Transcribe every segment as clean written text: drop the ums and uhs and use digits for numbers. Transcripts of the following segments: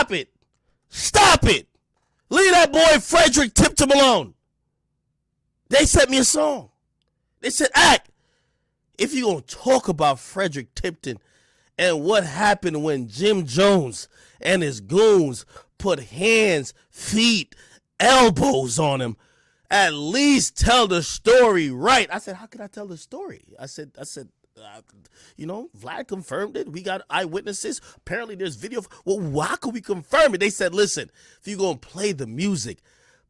Stop it. Stop it. Leave that boy Frederick Tipton alone. They sent me a song. They said, Act, if you're going to talk about Frederick Tipton and what happened when Jim Jones and his goons put hands, feet, elbows on him, at least tell the story right. I said, how can I tell the story? I said, Vlad confirmed it. We got eyewitnesses. Apparently there's video. Well, how can we confirm it? They said, listen, if you're going to play the music,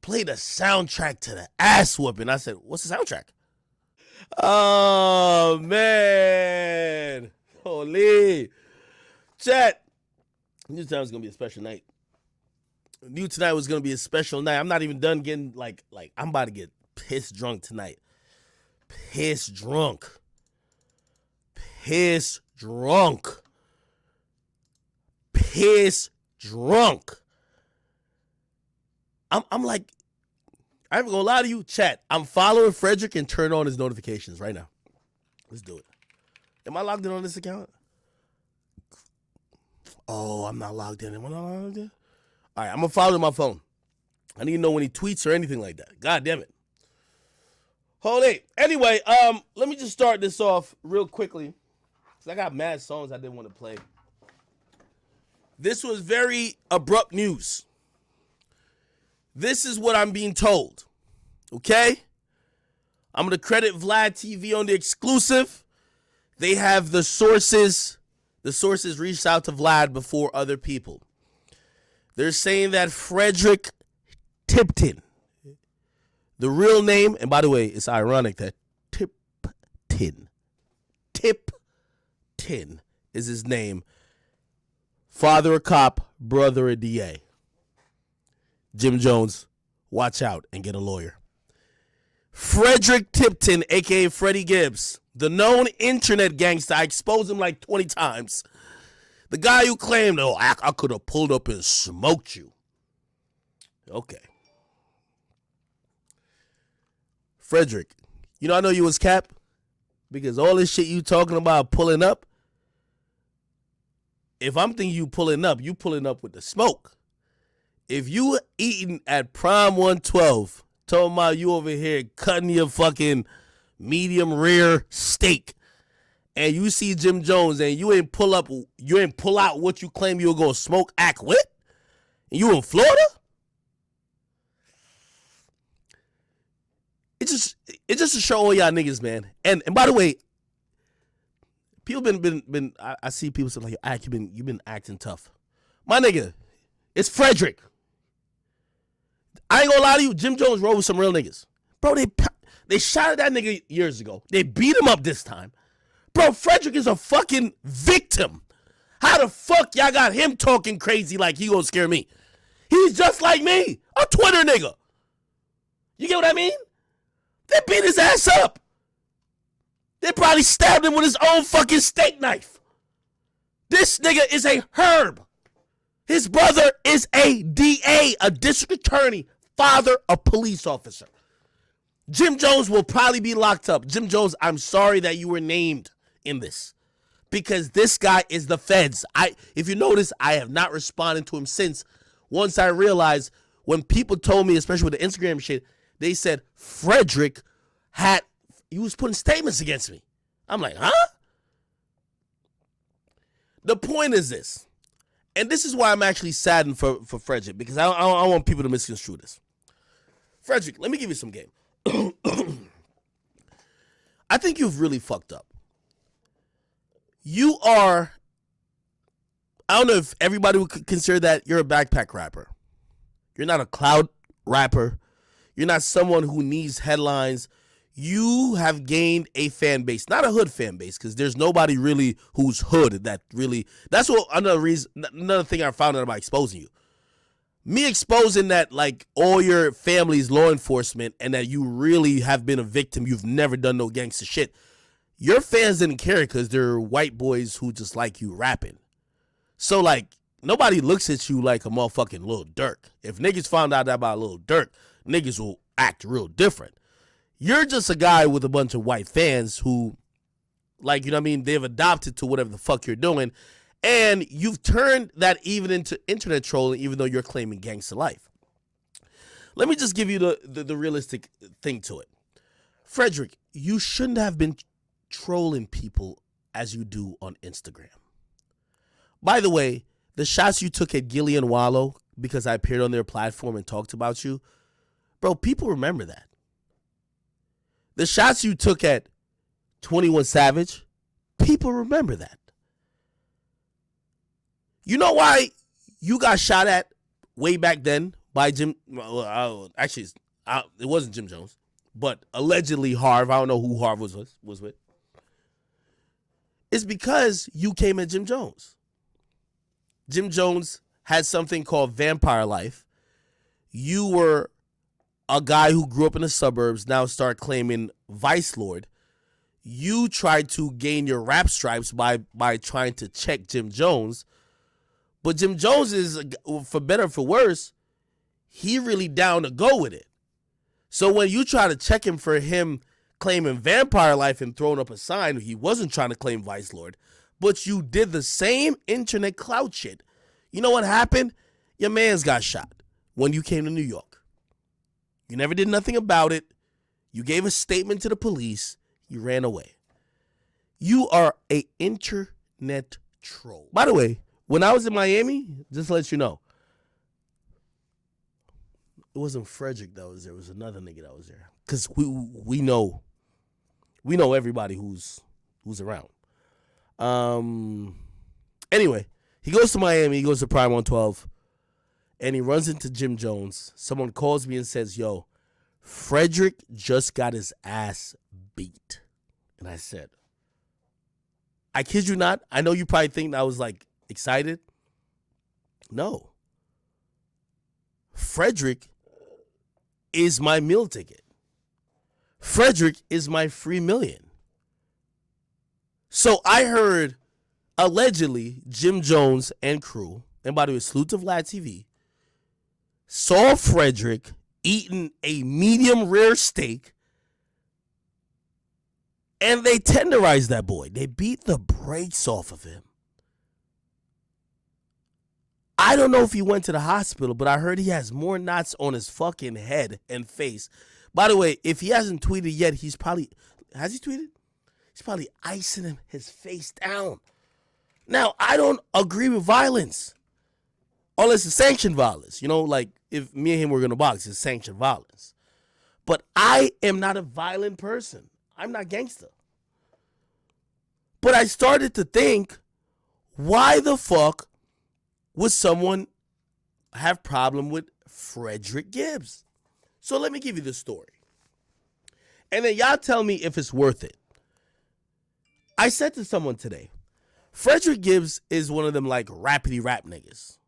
play the soundtrack to the ass whooping. I said, what's the soundtrack? Oh, man. Holy. Chat. New tonight was going to be a special night. New tonight was going to be a special night. I'm not even done getting, like, I'm about to get pissed drunk tonight. Pissed drunk. Piss drunk. Piss drunk. I'm like, I ain't gonna lie to you, chat. I'm following Frederick and turn on his notifications right now. Let's do it. Am I logged in on this account? Oh, I'm not logged in. Am I not logged in? All right, I'm gonna follow my phone. I need to know when he tweets or anything like that. God damn it. Hold it. Anyway, let me just start this off real quickly. I got mad songs I didn't want to play. This was very abrupt news. This is what I'm being told. Okay? I'm going to credit Vlad TV on the exclusive. They have the sources. The sources reached out to Vlad before other people. They're saying that Frederick Tipton, the real name, and by the way, it's ironic that Tipton is his name. Father a cop, brother a DA. Jim Jones, watch out and get a lawyer. Frederick Tipton, a.k.a. Freddie Gibbs, the known internet gangster. I exposed him like 20 times. The guy who claimed, oh, I could have pulled up and smoked you. Okay. Frederick, I know you was cap because all this shit you talking about pulling up, if I'm thinking you pulling up with the smoke. If you eating at Prime 112, talking about you over here cutting your fucking medium rare steak, and you see Jim Jones and you ain't pull out what you claim you were gonna smoke act with, and you in Florida? It's just to show all y'all niggas, man. And by the way, people been I see people say like, you've been acting tough. My nigga, it's Frederick. I ain't gonna lie to you, Jim Jones rode with some real niggas. Bro, they shot at that nigga years ago. They beat him up this time. Bro, Frederick is a fucking victim. How the fuck y'all got him talking crazy like he gonna scare me? He's just like me, a Twitter nigga. You get what I mean? They beat his ass up. They probably stabbed him with his own fucking steak knife. This nigga is a herb. His brother is a DA, a district attorney, father, a police officer. Jim Jones will probably be locked up. Jim Jones, I'm sorry that you were named in this because this guy is the feds. If you notice, I have not responded to him since. Once I realized when people told me, especially with the Instagram shit, they said Frederick he was putting statements against me. I'm like, huh? The point is this, and this is why I'm actually saddened for Frederick, because I don't want people to misconstrue this. Frederick, let me give you some game. I think you've really fucked up. You are, I don't know if everybody would consider that you're a backpack rapper. You're not a cloud rapper. You're not someone who needs headlines. You have gained a fan base, not a hood fan base, because there's nobody really who's hood that really, that's what another thing I found out about exposing you. Me exposing that like all your family's law enforcement and that you really have been a victim, you've never done no gangster shit. Your fans didn't care because they're white boys who just like you rapping. So like nobody looks at you like a motherfucking Lil Durk. If niggas found out about Lil Durk, niggas will act real different. You're just a guy with a bunch of white fans who, like, you know what I mean, they've adopted to whatever the fuck you're doing, And you've turned that even into internet trolling, even though you're claiming gangster life. Let me just give you the realistic thing to it. Frederick, you shouldn't have been trolling people as you do on Instagram. By the way, the shots you took at Gilly and Wallow because I appeared on their platform and talked about you, bro, people remember that. The shots you took at 21 Savage, people remember that. You know why you got shot at way back then by Jim? Actually, it wasn't Jim Jones, but allegedly Harv. I don't know who Harv was with. It's because you came at Jim Jones. Jim Jones had something called Vampire Life. You were a guy who grew up in the suburbs, now start claiming Vice Lord. You tried to gain your rap stripes by trying to check Jim Jones. But Jim Jones is, for better or for worse, he really down to go with it. So when you try to check him for him claiming Vampire Life and throwing up a sign, he wasn't trying to claim Vice Lord, but you did the same internet clout shit. You know what happened? Your man's got shot when you came to New York. You never did nothing about it. You gave a statement to the police. You ran away. You are an internet troll. By the way, when I was in Miami, just to let you know, it wasn't Frederick that was there. It was another nigga that was there. Because we know everybody who's around. Anyway, he goes to Miami. He goes to Prime 112. And he runs into Jim Jones. Someone calls me and says, yo, Frederick just got his ass beat. And I said, I kid you not. I know you probably think I was like excited. No. Frederick is my meal ticket. Frederick is my free million. So I heard allegedly Jim Jones and crew, and by the way, salute to Vlad TV, saw Frederick eating a medium rare steak, and they tenderized that boy. They beat the brakes off of him. I don't know if he went to the hospital, but I heard he has more knots on his fucking head and face. By the way, if he hasn't tweeted yet, he's probably, has he tweeted? He's probably icing his face down. Now, I don't agree with violence. Unless it's sanctioned violence. You know, like if me and him were going to box, it's sanctioned violence. But I am not a violent person. I'm not gangster. But I started to think, why the fuck would someone have problem with Frederick Gibbs? So let me give you the story. And then y'all tell me if it's worth it. I said to someone today, Frederick Gibbs is one of them like rappity rap niggas.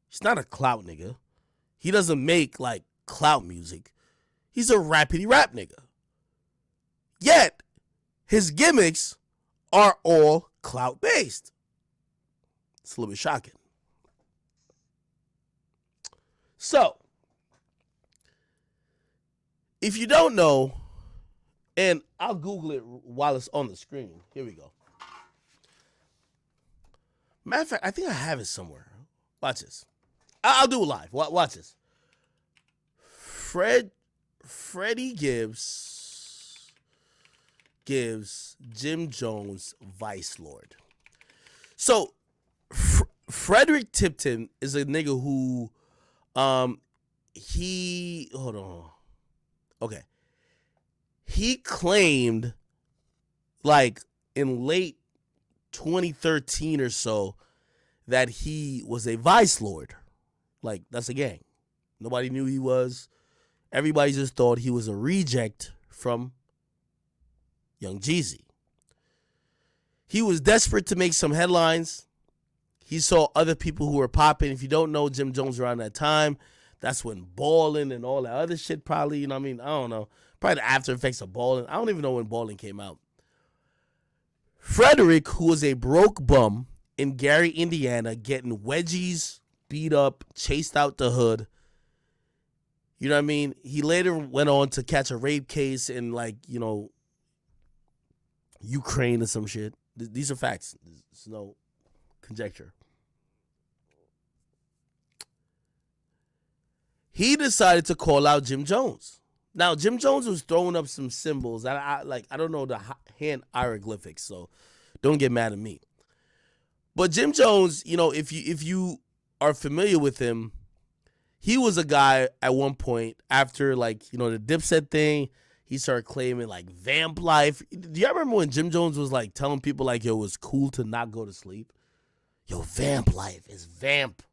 He's not a clout nigga. He doesn't make like clout music. He's a rappity rap nigga. Yet, his gimmicks are all clout based. It's a little bit shocking. So, if you don't know, and I'll Google it while it's on the screen. Here we go. Matter of fact, I think I have it somewhere. Watch this. I'll do it live. Watch this. Freddie Gibbs gives Jim Jones Vice Lord. So, Frederick Tipton is a nigga who, hold on. Okay. He claimed, like, in late 2013 or so, that he was a Vice Lord. Like, that's a gang. Nobody knew he was. Everybody just thought he was a reject from Young Jeezy. He was desperate to make some headlines. He saw other people who were popping. If you don't know Jim Jones around that time, that's when Ballin' and all that other shit probably, you know what I mean? I don't know. Probably the after effects of Ballin'. I don't even know when Ballin' came out. Frederick, who was a broke bum in Gary, Indiana, getting wedgies, beat up, chased out the hood. You know what I mean? He later went on to catch a rape case in, like, you know, Ukraine or some shit. These are facts. There's no conjecture. He decided to call out Jim Jones. Now, Jim Jones was throwing up some symbols. I don't know the hand hieroglyphics, so don't get mad at me. But Jim Jones, if you are familiar with him, he was a guy at one point after the Dipset thing. He started claiming vamp life. Do you remember when Jim Jones was telling people yo, it was cool to not go to sleep? Yo, vamp life is vamp.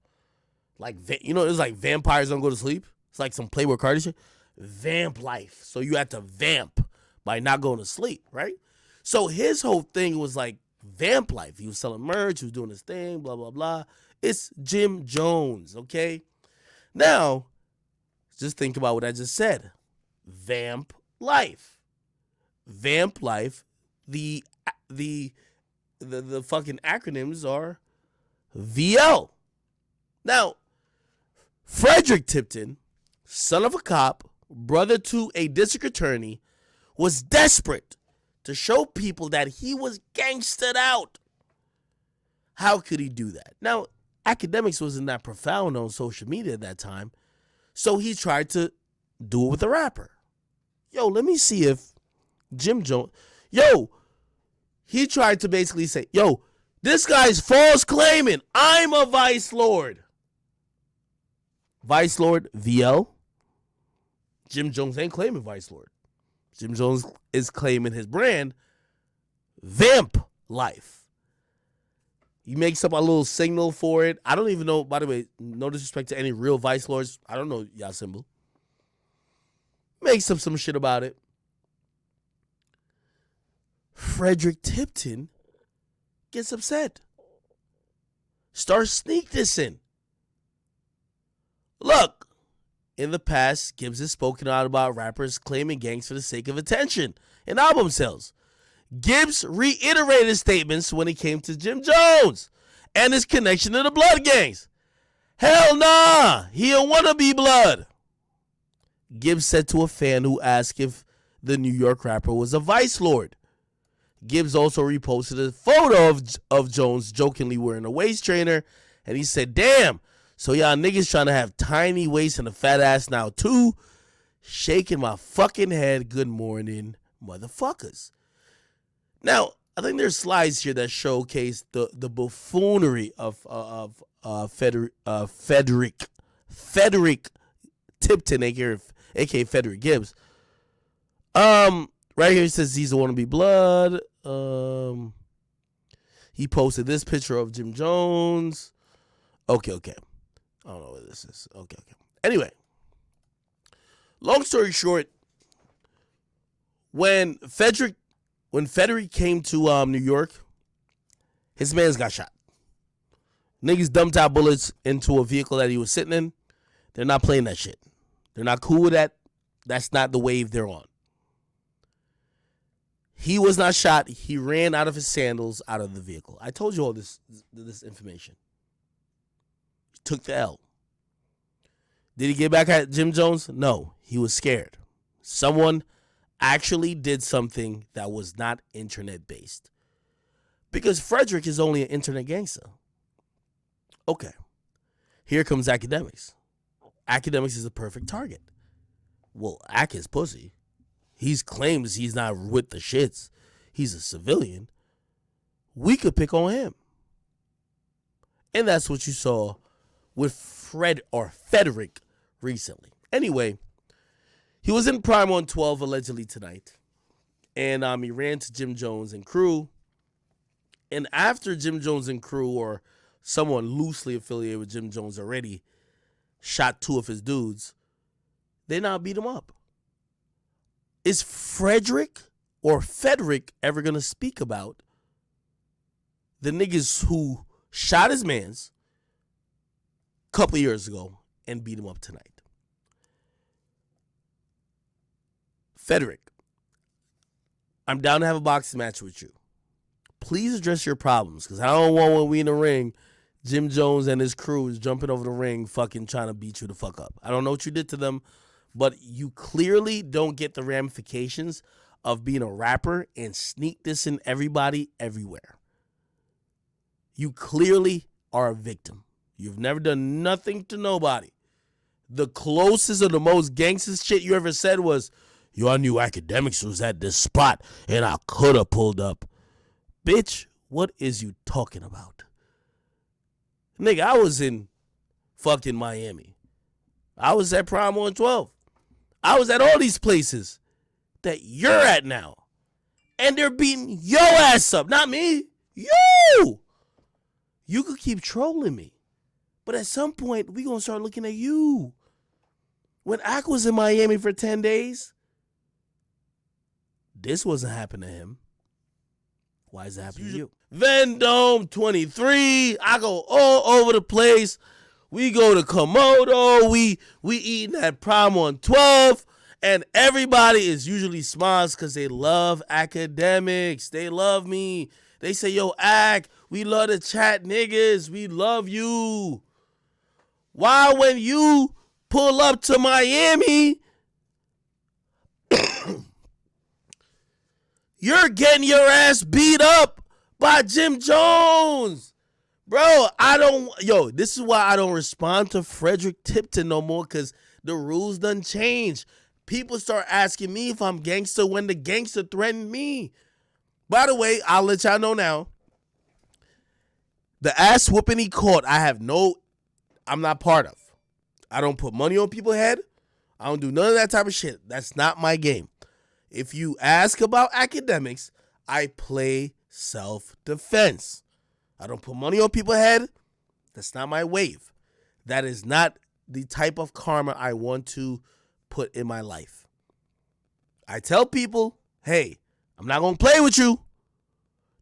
It's like vampires don't go to sleep. It's like some Playboy Cardi shit. Vamp life. So you had to vamp by not going to sleep, right? So his whole thing was vamp life. He was selling merch. He was doing his thing, blah, blah, blah. It's Jim Jones, okay? Now, just think about what I just said. Vamp life. Vamp life. The fucking acronyms are VL. Now, Frederick Tipton, son of a cop, brother to a district attorney, was desperate to show people that he was gangstered out. How could he do that? Now, Akademiks wasn't that profound on social media at that time, so he tried to do it with a rapper. Yo, let me see if Jim Jones... he tried to basically say, this guy's false claiming I'm a vice lord. Vice Lord VL. Jim Jones ain't claiming Vice Lord. Jim Jones is claiming his brand, Vamp Life. He makes up a little signal for it. I don't even know, by the way, no disrespect to any real Vice Lords. I don't know y'all symbol. Makes up some shit about it. Frederick Tipton gets upset. Starts sneak dissing. Look, in the past, Gibbs has spoken out about rappers claiming gangs for the sake of attention and album sales. Gibbs reiterated his statements when it came to Jim Jones and his connection to the blood gangs. Hell nah, he don't want to be blood. Gibbs said to a fan who asked if the New York rapper was a vice lord. Gibbs also reposted a photo of Jones jokingly wearing a waist trainer, and he said, damn, so y'all niggas trying to have tiny waist and a fat ass now too? Shaking my fucking head. Good morning, motherfuckers. Now, I think there's slides here that showcase the buffoonery of Frederick Tipton, aka Freddie Gibbs. Right here it says he's the wannabe blood. He posted this picture of Jim Jones. Okay. I don't know what this is. Okay. Anyway, long story short, when Frederick came to New York, his mans got shot. Niggas dumped out bullets into a vehicle that he was sitting in. They're not playing that shit. They're not cool with that. That's not the wave they're on. He was not shot. He ran out of his sandals out of the vehicle. I told you all this information. He took the L. Did he get back at Jim Jones? No. He was scared. Someone actually did something that was not internet-based. Because Frederick is only an internet gangster. Okay. Here comes Akademiks. Akademiks is a perfect target. Well, Ak is pussy. He claims he's not with the shits. He's a civilian. We could pick on him. And that's what you saw with Frederick recently. Anyway, he was in Prime on 12 allegedly tonight. And he ran to Jim Jones and crew. And after Jim Jones and crew, or someone loosely affiliated with Jim Jones already, shot two of his dudes, they now beat him up. Is Frederick ever going to speak about the niggas who shot his mans a couple years ago and beat him up tonight? Frederick, I'm down to have a boxing match with you. Please address your problems, because I don't want when we in the ring, Jim Jones and his crew is jumping over the ring fucking trying to beat you the fuck up. I don't know what you did to them, but you clearly don't get the ramifications of being a rapper and sneak dissing everybody everywhere. You clearly are a victim. You've never done nothing to nobody. The closest or the most gangster shit you ever said was, yo, I knew Akademiks was at this spot and I could have pulled up. Bitch, what is you talking about? Nigga, I was in fucking Miami. I was at Prime 112. I was at all these places that you're at now. And they're beating your ass up, not me. You! You could keep trolling me. But at some point, we gonna start looking at you. When Ak was in Miami for 10 days, this wasn't happening to him. Why is it happening to you? Vendome 23. I go all over the place. We go to Komodo. We eating at Prime 112. And everybody is usually smiles because they love Akademiks. They love me. They say, yo, Ak, we love to chat niggas. We love you. Why when you pull up to Miami, you're getting your ass beat up by Jim Jones. Bro, this is why I don't respond to Frederick Tipton no more, because the rules done change. People start asking me if I'm gangster when the gangster threatened me. By the way, I'll let y'all know now. The ass whooping he caught, I'm not part of. I don't put money on people's head. I don't do none of that type of shit. That's not my game. If you ask about Akademiks, I play self-defense. I don't put money on people's head. That's not my wave. That is not the type of karma I want to put in my life. I tell people, hey, I'm not going to play with you.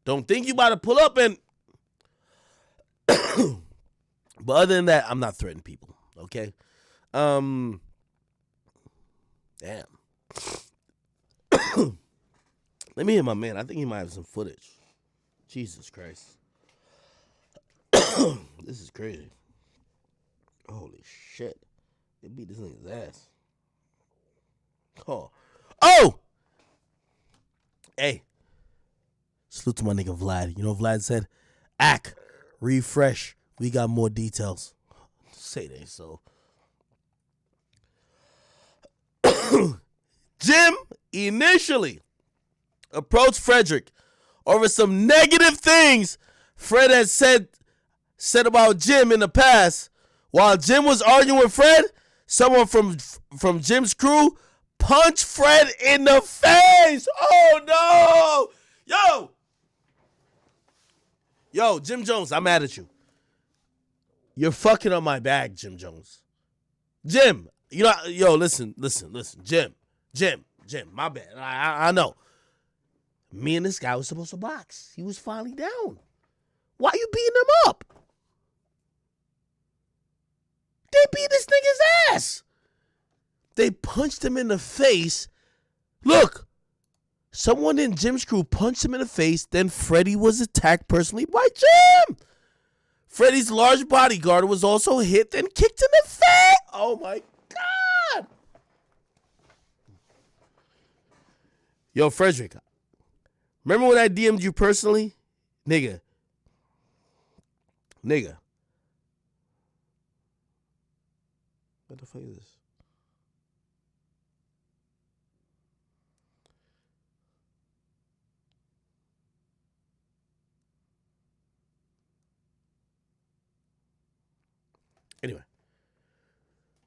Don't think you about to pull up and... But other than that, I'm not threatening people, okay? Damn. Let me hear my man. I think he might have some footage. Jesus Christ. This is crazy. Holy shit. They beat this nigga's ass. Oh! Hey. Salute to my nigga Vlad. You know what Vlad said? Ak, refresh. We got more details. Say they so. Jim initially approached Frederick over some negative things Fred had said about Jim in the past. While Jim was arguing with Fred, someone from Jim's crew punched Fred in the face. Oh no! Yo, Jim Jones, I'm mad at you. You're fucking up my bag, Jim Jones. Jim, listen, Jim, my bad. I know. Me and this guy was supposed to box. He was finally down. Why you beating him up? They beat this nigga's ass. They punched him in the face. Look, someone in Jim's crew punched him in the face. Then Freddie was attacked personally by Jim. Freddie's large bodyguard was also hit and kicked in the face. Oh my God. Yo, Frederick, remember when I DM'd you personally? Nigga. What the fuck is this? Anyway.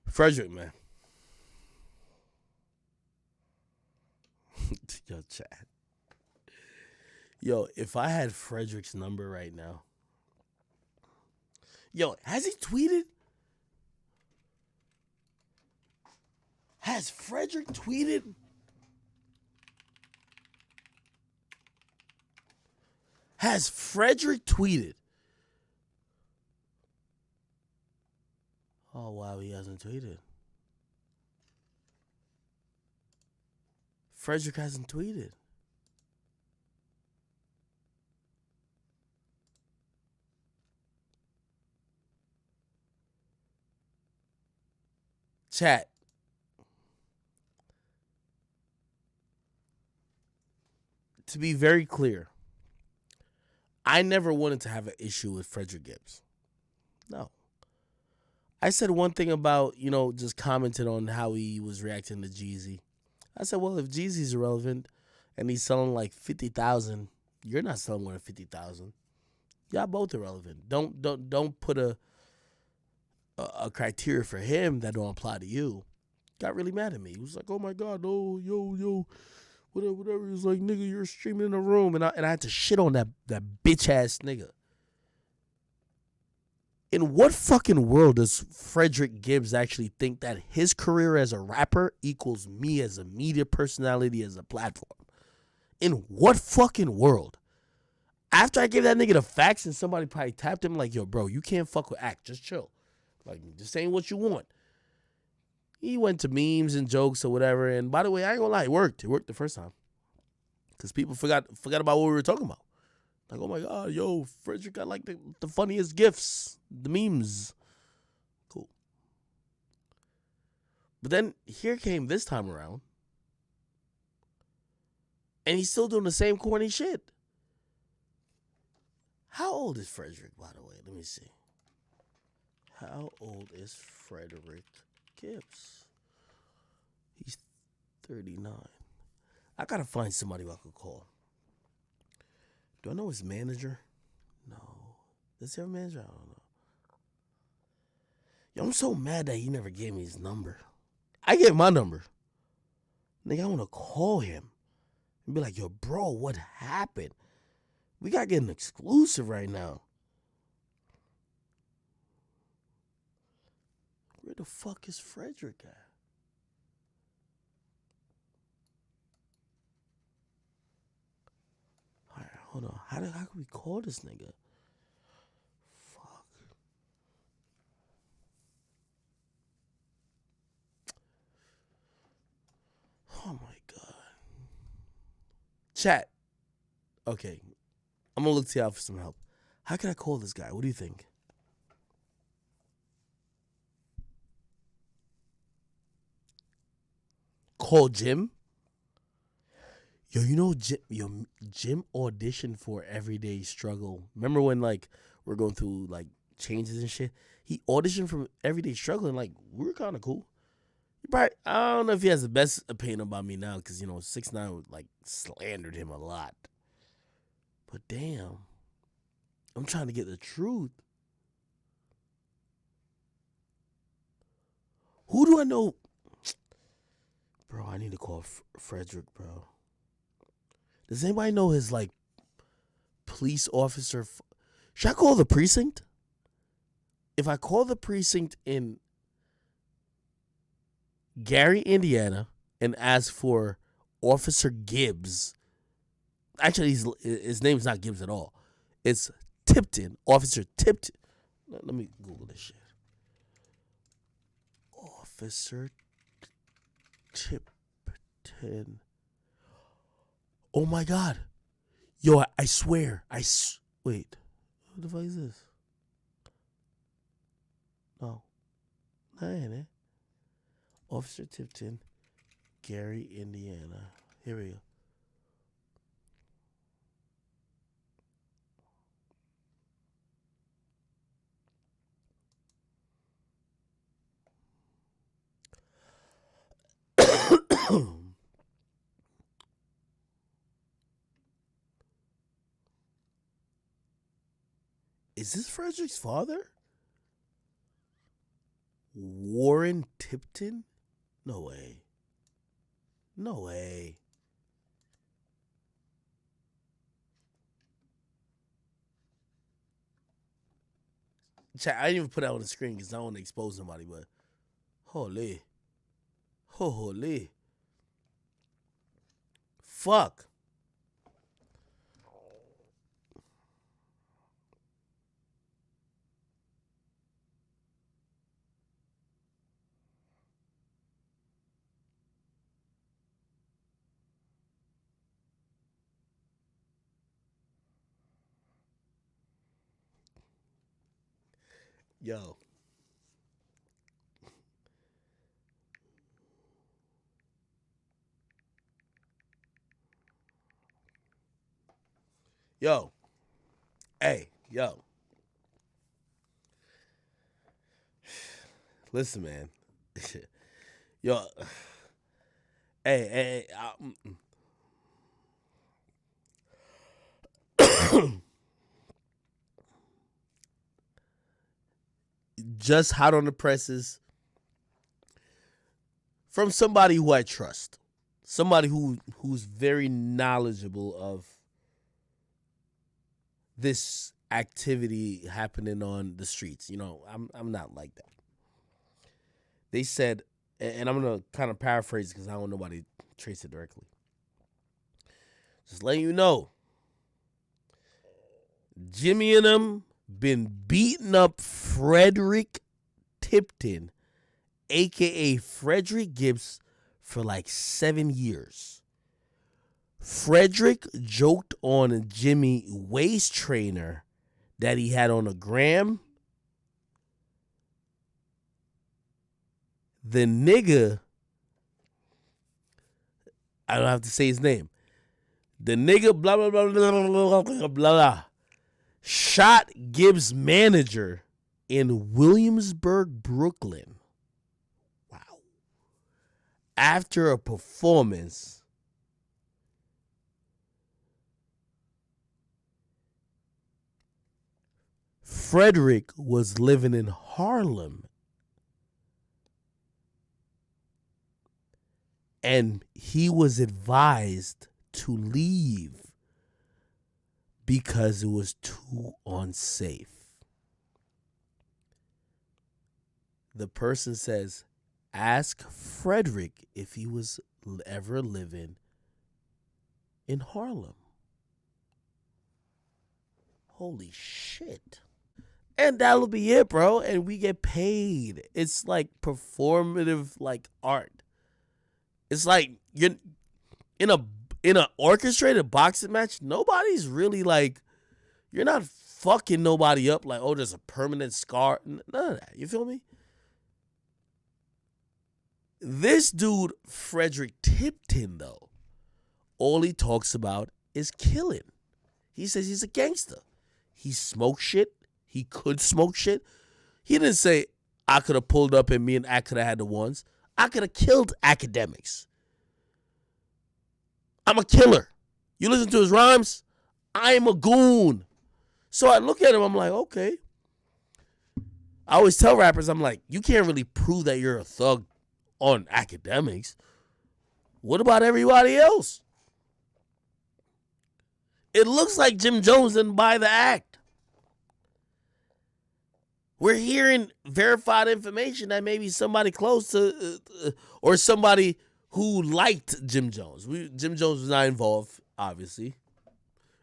Frederick, man. Yo, chat. Yo, if I had Frederick's number right now. Yo, has he tweeted? Has Frederick tweeted? Has Frederick tweeted? Oh, wow, he hasn't tweeted. Frederick hasn't tweeted. Chat. To be very clear, I never wanted to have an issue with Freddie Gibbs. No. I said one thing about, just commented on how he was reacting to Jeezy. I said, well, if Jeezy's irrelevant and he's selling like 50,000, you're not selling more than 50,000. Y'all both irrelevant. Don't put a criteria for him that don't apply to you. Got really mad at me. He was like, oh my God, oh, yo, whatever. He was like, nigga, you're streaming in a room. And I had to shit on that bitch ass nigga. In what fucking world does Freddie Gibbs actually think that his career as a rapper equals me as a media personality, as a platform? In what fucking world? After I gave that nigga the facts and somebody probably tapped him like, yo, bro, you can't fuck with Act. Just chill. Like, just saying what you want. He went to memes and jokes or whatever. And by the way, I ain't gonna lie, it worked. It worked the first time. Because people forgot about what we were talking about. Like, oh my God, yo, Frederick got like the funniest gifts, the memes. Cool. But then here came this time around. And he's still doing the same corny shit. How old is Frederick, by the way? Let me see. How old is Frederick Gibbs? He's 39. I gotta find somebody who I could call. Do I know his manager? No. Does he have a manager? I don't know. Yo, I'm so mad that he never gave me his number. I gave my number. Nigga, I want to call him and be like, yo, bro, what happened? We got to get an exclusive right now. Where the fuck is Frederick at? All right, hold on. How can we call this nigga? Fuck. Oh my God. Chat. Okay. I'm going to look to y'all for some help. How can I call this guy? What do you think? Call Jim? Yo, you know Jim auditioned for Everyday Struggle. Remember when like we're going through like changes and shit? He auditioned for Everyday Struggle and like we were kind of cool. I don't know if he has the best opinion about me now because 6ix9ine like slandered him a lot. But damn, I'm trying to get the truth. Who do I know? Bro, I need to call Frederick, bro. Does anybody know his like police officer? Should I call the precinct? If I call the precinct in Gary, Indiana, and ask for Officer Gibbs. Actually, his name's not Gibbs at all. It's Tipton. Officer Tipton. Let me Google this shit. Officer Tipton. Oh my God. Yo, I swear. Wait. What the fuck is this? No. That ain't it. Officer Tipton, Gary, Indiana. Here we go. Is this Frederick's father? Warren Tipton? No way. No way. Chat, I didn't even put it on the screen because I don't want to expose somebody, but holy. Holy. Fuck. Yo. Yo. Hey, yo, listen, man. Yo, hey, just hot on the presses from somebody who I trust, somebody who's very knowledgeable of this activity happening on the streets. You know, I'm not like that. They said, and I'm gonna kind of paraphrase because I don't know nobody trace it directly. Just letting you know, Jimmy and them been beating up Frederick Tipton, aka Freddie Gibbs, for like 7 years. Frederick joked on Jimmy waist trainer that he had on a gram. The nigga, I don't have to say his name. The nigga, blah, blah, blah, blah, blah, blah, blah, shot Gibbs' manager in Williamsburg, Brooklyn. Wow. After a performance, Frederick was living in Harlem, and he was advised to leave because it was too unsafe. The person says, ask Frederick if he was ever living in Harlem. Holy shit. And that'll be it, bro. And we get paid. It's like performative, like art. It's like you're in a orchestrated boxing match. Nobody's really like, you're not fucking nobody up like, oh, there's a permanent scar. None of that. You feel me? This dude, Frederick Tipton, though, all he talks about is killing. He says he's a gangster. He smokes shit. He could smoke shit. He didn't say, I could have pulled up and me and I could have had the ones. I could have killed Akademiks. I'm a killer. You listen to his rhymes? I'm a goon. So I look at him, I'm like, okay. I always tell rappers, I'm like, you can't really prove that you're a thug on Akademiks. What about everybody else? It looks like Jim Jones didn't buy the act. We're hearing verified information that maybe somebody close to or somebody who liked Jim Jones. Jim Jones was not involved, obviously.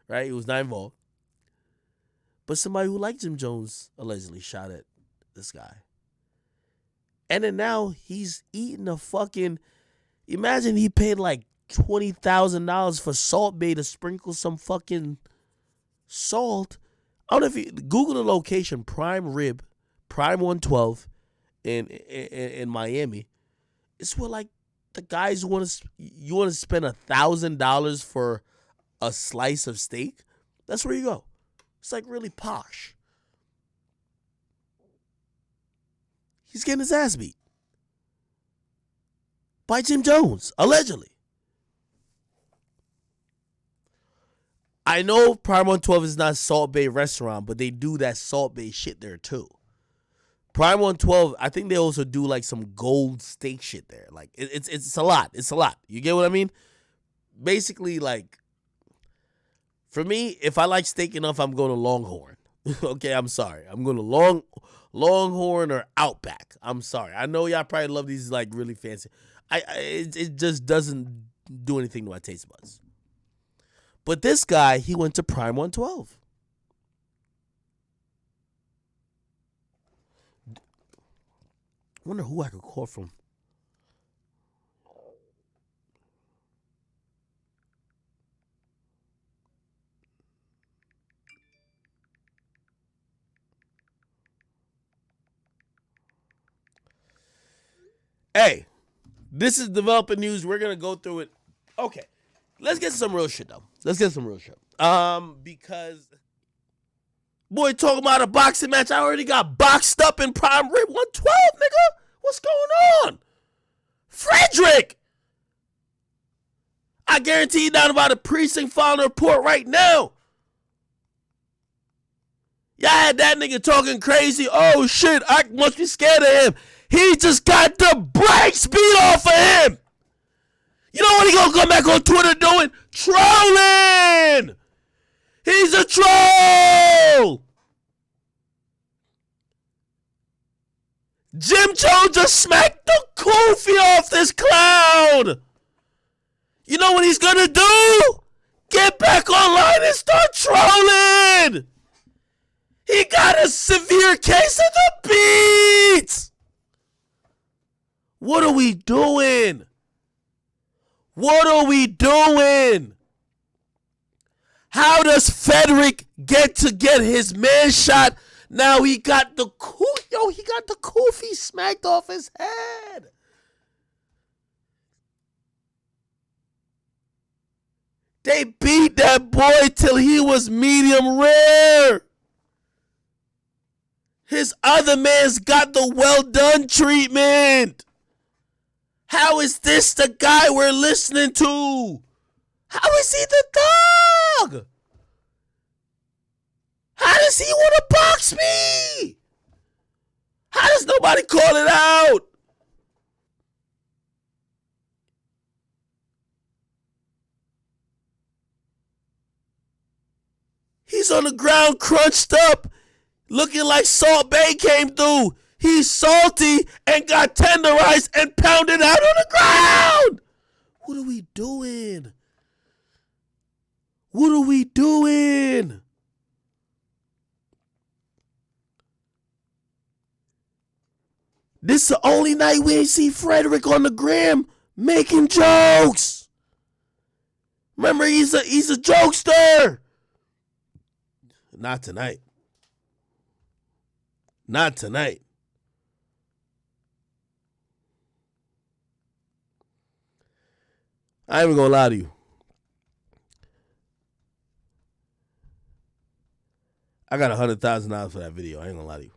Right? He was not involved. But somebody who liked Jim Jones allegedly shot at this guy. And then now he's eating a fucking... Imagine he paid like $20,000 for Salt Bay to sprinkle some fucking salt. I don't know if you... Google the location, Prime Rib, Prime 112 in Miami. It's where like the guys you want to spend $1,000 for a slice of steak. That's where you go. It's like really posh. He's getting his ass beat by Jim Jones, allegedly. I know Prime 112 is not Salt Bay restaurant, but they do that Salt Bay shit there too. Prime 112, I think they also do like some gold steak shit there. Like it's a lot. It's a lot. You get what I mean? Basically, like, for me, if I like steak enough, I'm going to Longhorn. Okay, I'm sorry. I'm going to Longhorn or Outback. I'm sorry. I know y'all probably love these like really fancy. It just doesn't do anything to my taste buds. But this guy, he went to Prime 112. I wonder who I could call from. Hey, this is developing news. We're going to go through it. Okay. Let's get some real shit, though. Let's get some real shit. Because Boy talking about a boxing match. I already got boxed up in prime rib 112, nigga. What's going on? Frederick! I guarantee you down about a precinct filing a report right now. Y'all had that nigga talking crazy. Oh shit, I must be scared of him. He just got the brakes beat off of him. You know what he gonna come back on Twitter doing? Trolling! He's a troll! Jim Jones just smacked the koofy off this clown. You know what he's gonna do? Get back online and start trolling. He got a severe case of the beats. What are we doing? What are we doing? How does Frederick get his man shot? Now he got the koofy smacked off his head. They beat that boy till he was medium rare. His other man's got the well done treatment. How is this the guy we're listening to? How is he the dog? How does he want to box me? How does nobody call it out? He's on the ground crunched up, looking like Salt Bay came through. He's salty and got tenderized and pounded out on the ground. What are we doing? What are we doing? This is the only night we ain't see Frederick on the gram making jokes. Remember, he's a jokester. Not tonight. Not tonight. I ain't even gonna lie to you. I got $100,000 for that video. I ain't gonna lie to you.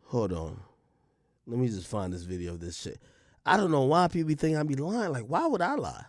Hold on. Let me just find this video of this shit. I don't know why people think I be lying. Like, why would I lie?